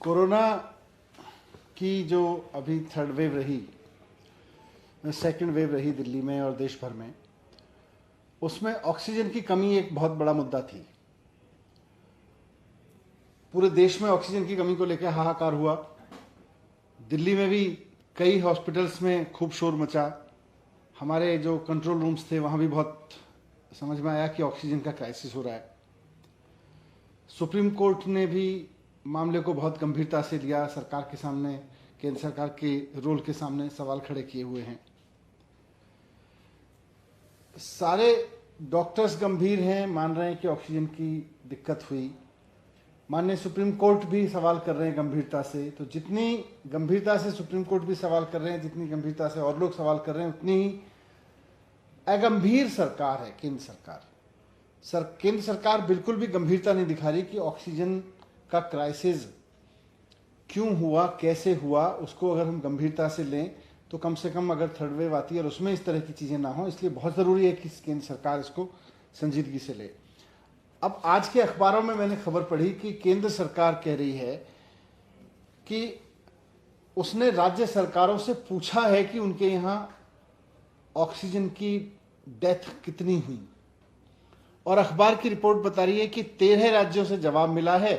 Corona की जो अभी थर्ड वेव रही, सेकंड वेव रही दिल्ली में और देश भर में, उसमें ऑक्सीजन की कमी एक बहुत बड़ा मुद्दा थी। पूरे देश में ऑक्सीजन की कमी को लेकर हाहाकार हुआ। दिल्ली में भी कई हॉस्पिटल्स में खूब शोर मचा। हमारे जो कंट्रोल रूम्स थे वहाँ भी बहुत समझ में आया कि ऑक्सीजन का क्राइसिस हो रहा है। सुप्रीम कोर्ट ने भी मामले को बहुत गंभीरता से लिया। सरकार के सामने, केंद्र सरकार के रोल के सामने सवाल खड़े किए हुए हैं। सारे डॉक्टर्स गंभीर हैं, मान रहे हैं कि ऑक्सीजन की दिक्कत हुई। माननीय सुप्रीम कोर्ट भी सवाल कर रहे हैं गंभीरता से। तो जितनी गंभीरता से सुप्रीम कोर्ट भी सवाल कर रहे हैं, जितनी गंभीरता से और लोग सवाल कर रहे हैं, उतनी ही अगंभीर सरकार है केंद्र सरकार। केंद्र सरकार बिल्कुल भी गंभीरता नहीं दिखा रही कि ऑक्सीजन का क्राइसिस क्यों हुआ, कैसे हुआ। उसको अगर हम गंभीरता से लें तो कम से कम अगर थर्ड वेव आती है और उसमें इस तरह की चीज़ें ना हो, इसलिए बहुत ज़रूरी है कि केंद्र सरकार इसको संजीदगी से ले। अब आज के अखबारों में मैंने खबर पढ़ी कि केंद्र सरकार कह रही है कि उसने राज्य सरकारों से पूछा है कि उनके यहाँ ऑक्सीजन की डेथ कितनी हुई, और अखबार की रिपोर्ट बता रही है कि 13 राज्यों से जवाब मिला है।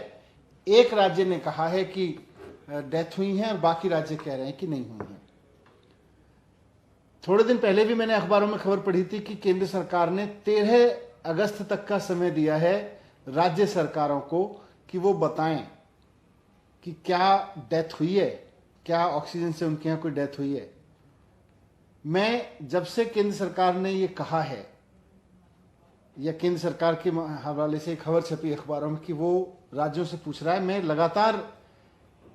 एक राज्य ने कहा है कि डेथ हुई है और बाकी राज्य कह रहे हैं कि नहीं हुई है। थोड़े दिन पहले भी मैंने अखबारों में खबर पढ़ी थी कि केंद्र सरकार ने 13 अगस्त तक का समय दिया है राज्य सरकारों को कि वो बताएं कि क्या डेथ हुई है, क्या ऑक्सीजन से उनके यहाँ कोई डेथ हुई है। मैं जब से केंद्र सरकार ने ये कहा है, या केंद्र सरकार के हवाले से खबर छपी अखबारों में कि वो राज्यों से पूछ रहा है, मैं लगातार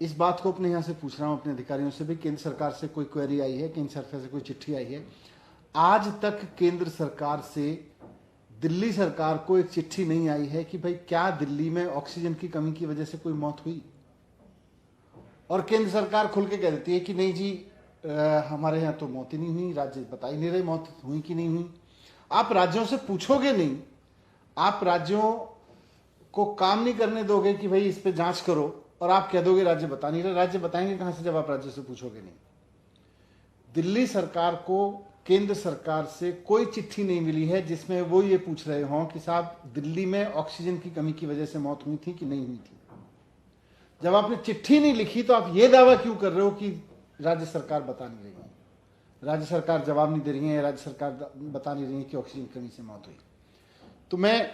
इस बात को अपने यहाँ से पूछ रहा हूँ, अपने अधिकारियों से भी। केंद्र सरकार से कोई क्वेरी आई है, केंद्र सरकार से कोई चिट्ठी आई है? आज तक केंद्र सरकार से दिल्ली सरकार को एक चिट्ठी नहीं आई है कि भाई क्या दिल्ली में ऑक्सीजन की कमी की वजह से कोई मौत हुई। और केंद्र सरकार खुल के कह देती है कि नहीं जी, हमारे यहाँ तो मौत ही नहीं हुई, राज्य बता ही नहीं रहे मौत हुई कि नहीं हुई। आप राज्यों से पूछोगे नहीं, आप राज्यों को काम नहीं करने दोगे कि भाई इस पे जांच करो, और आप कह दोगे राज्य बता नहीं रहे। राज्य बताएंगे कहां से जब आप राज्यों से पूछोगे नहीं। दिल्ली सरकार को केंद्र सरकार से कोई चिट्ठी नहीं मिली है जिसमें वो ये पूछ रहे हों कि साहब दिल्ली में ऑक्सीजन की कमी की वजह से मौत हुई थी कि नहीं हुई थी। जब आपने चिट्ठी नहीं लिखी तो आप ये दावा क्यों कर रहे हो कि राज्य सरकार बता नहीं रही है, राज्य सरकार जवाब नहीं दे रही है, राज्य सरकार बता नहीं रही है कि ऑक्सीजन की कमी से मौत हुई। तो मैं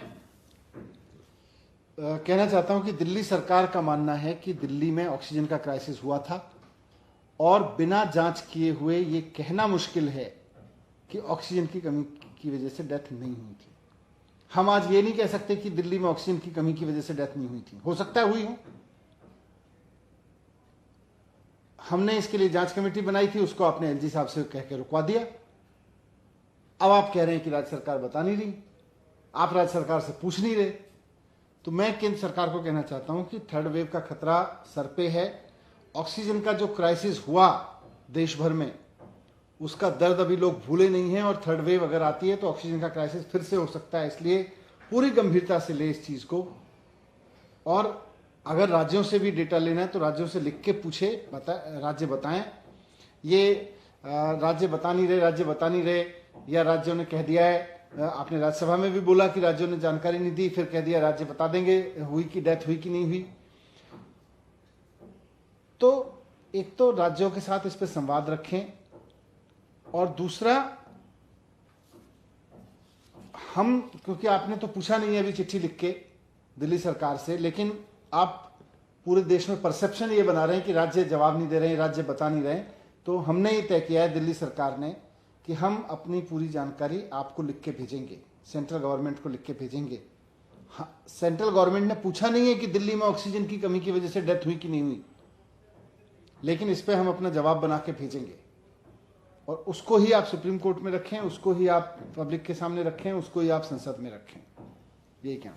कहना चाहता हूं कि दिल्ली सरकार का मानना है कि दिल्ली में ऑक्सीजन का क्राइसिस हुआ था, और बिना जांच किए हुए ये कहना मुश्किल है कि ऑक्सीजन की कमी की वजह से डेथ नहीं हुई थी। हम आज ये नहीं कह सकते कि दिल्ली में ऑक्सीजन की कमी की वजह से डेथ नहीं हुई थी। हो सकता है हुई हो। हमने इसके लिए जांच कमेटी बनाई थी, उसको आपने एलजी साहब से कह के रुकवा दिया। अब आप कह रहे हैं कि राज्य सरकार बता नहीं रही, आप राज्य सरकार से पूछ नहीं रहे। तो मैं केंद्र सरकार को कहना चाहता हूं कि थर्ड वेव का खतरा सर पे है। ऑक्सीजन का जो क्राइसिस हुआ देश भर में, उसका दर्द अभी लोग भूले नहीं हैं, और थर्ड वेव अगर आती है तो ऑक्सीजन का क्राइसिस फिर से हो सकता है। इसलिए पूरी गंभीरता से ले इस चीज को, और अगर राज्यों से भी डेटा लेना है तो राज्यों से लिख के पूछे, राज्य बताएं। ये राज्य बता नहीं रहे, राज्य बता नहीं रहे, या राज्यों ने कह दिया है, आपने राज्यसभा में भी बोला कि राज्यों ने जानकारी नहीं दी, फिर कह दिया राज्य बता देंगे हुई की डेथ हुई कि नहीं हुई। तो एक तो राज्यों के साथ इस पर संवाद रखें, और दूसरा हम, क्योंकि आपने तो पूछा नहीं है अभी चिट्ठी लिख के दिल्ली सरकार से, लेकिन आप पूरे देश में परसेप्शन ये बना रहे हैं कि राज्य जवाब नहीं दे रहे हैं, राज्य बता नहीं रहे हैं। तो हमने ये तय किया है दिल्ली सरकार ने कि हम अपनी पूरी जानकारी आपको लिख के भेजेंगे, सेंट्रल गवर्नमेंट को लिख के भेजेंगे। हाँ, सेंट्रल गवर्नमेंट ने पूछा नहीं है कि दिल्ली में ऑक्सीजन की कमी की वजह से डेथ हुई कि नहीं हुई, लेकिन इस पर हम अपना जवाब बना के भेजेंगे, और उसको ही आप सुप्रीम कोर्ट में रखें, उसको ही आप पब्लिक के सामने रखें, उसको ही आप संसद में रखें। यही क्या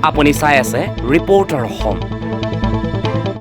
আপুনি চাই আছে ৰিপৰ্টাৰ হোম।